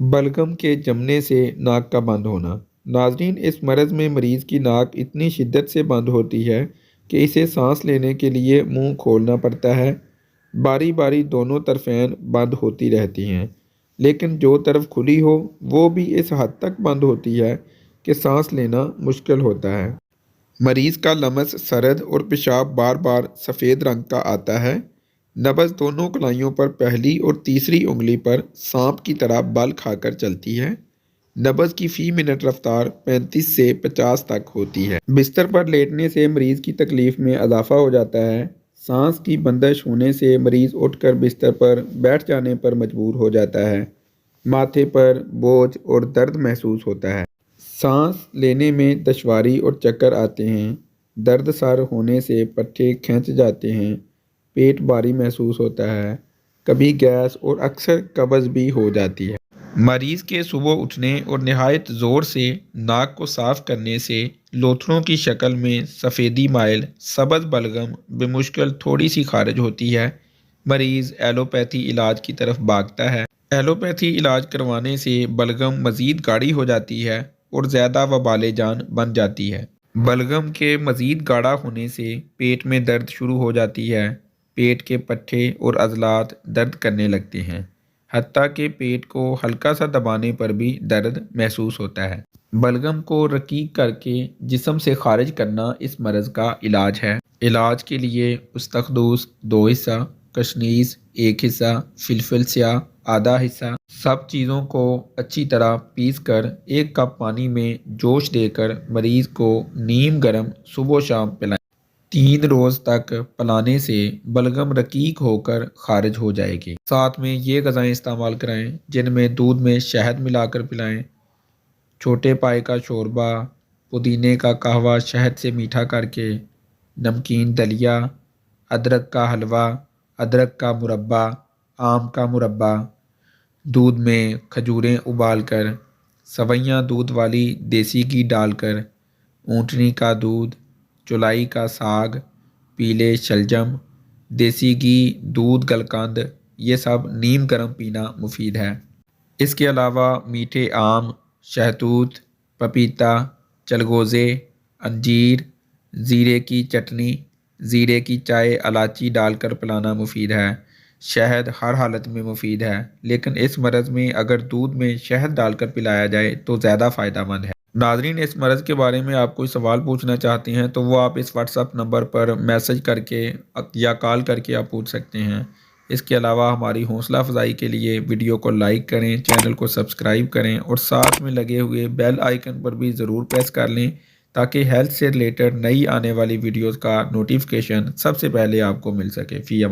बलगम के जमने से नाक का बंद होना। नाजरीन, इस मर्ज़ में मरीज़ की नाक इतनी शिद्दत से बंद होती है कि इसे सांस लेने के लिए मुंह खोलना पड़ता है। बारी बारी दोनों तरफ़ें बंद होती रहती हैं, लेकिन जो तरफ खुली हो वो भी इस हद तक बंद होती है कि सांस लेना मुश्किल होता है। मरीज़ का लमस सरद और पेशाब बार बार सफ़ेद रंग का आता है। नब्ज़ दोनों कलाइयों पर पहली और तीसरी उंगली पर सांप की तरह बल खाकर चलती है। नब्ज़ की फ़ी मिनट रफ्तार 35 से 50 तक होती है। बिस्तर पर लेटने से मरीज़ की तकलीफ़ में इजाफ़ा हो जाता है। सांस की बंदिश होने से मरीज़ उठकर बिस्तर पर बैठ जाने पर मजबूर हो जाता है। माथे पर बोझ और दर्द महसूस होता है। सांस लेने में दुश्वारी और चक्कर आते हैं। दर्द सर होने से पट्टे खिंच जाते हैं। पेट भारी महसूस होता है। कभी गैस और अक्सर कब्ज़ भी हो जाती है। मरीज़ के सुबह उठने और नहायत ज़ोर से नाक को साफ़ करने से लोथड़ों की शक्ल में सफ़ेदी माइल सब्ज़ बलगम बेमुश्किल थोड़ी सी खारिज होती है। मरीज़ एलोपैथी इलाज की तरफ भागता है। एलोपैथी इलाज करवाने से बलगम मज़ीद गाढ़ी हो जाती है और ज़्यादा वबाले जान बन जाती है। बलगम के मज़ीद गाढ़ा होने से पेट में दर्द शुरू हो जाती है। पेट के पट्टे और अज़लात दर्द करने लगते हैं। हत्ता कि पेट को हल्का सा दबाने पर भी दर्द महसूस होता है। बलगम को रकीक करके जिस्म से खारिज करना इस मर्ज़ का इलाज है। इलाज के लिए उस्तखदूस 2 हिस्सा, कशनीज़ 1 हिस्सा, फिलफिल स्याह आधा हिस्सा, सब चीज़ों को अच्छी तरह पीस कर 1 कप पानी में जोश देकर मरीज़ को नीम गर्म सुबह शाम पिलाएं। 3 रोज़ तक पिलाने से बलगम रकीक होकर खारिज हो जाएगी। साथ में ये ग़िज़ाएँ इस्तेमाल कराएं जिनमें दूध में शहद मिलाकर पिलाएं। छोटे पाए का शोरबा, पुदीने का कहवा शहद से मीठा करके, नमकीन दलिया, अदरक का हलवा, अदरक का मुरब्बा, आम का मुरब्बा, दूध में खजूरें उबालकर, सवैयाँ दूध वाली देसी घी डालकर, ऊँटनी का दूध, चौलाई का साग, पीले शलजम, देसी घी, दूध गलकंद, ये सब नीम गर्म पीना मुफीद है। इसके अलावा मीठे आम, शहतूत, पपीता, चलगोज़े, अंजीर, ज़ीरे की चटनी, ज़ीरे की चाय इलायची डालकर पिलाना मुफीद है। शहद हर हालत में मुफीद है, लेकिन इस मर्ज़ में अगर दूध में शहद डालकर पिलाया जाए तो ज़्यादा फ़ायदेमंद है। नाज़रीन, इस मर्ज़ के बारे में आप कोई सवाल पूछना चाहते हैं तो वो आप इस व्हाट्सएप नंबर पर मैसेज करके या कॉल करके आप पूछ सकते हैं। इसके अलावा हमारी हौसला अफजाई के लिए वीडियो को लाइक करें, चैनल को सब्सक्राइब करें और साथ में लगे हुए बेल आइकन पर भी ज़रूर प्रेस कर लें ताकि हेल्थ से रिलेटेड नई आने वाली वीडियोज़ का नोटिफिकेशन सबसे पहले आपको मिल सके। फ़ी अमान।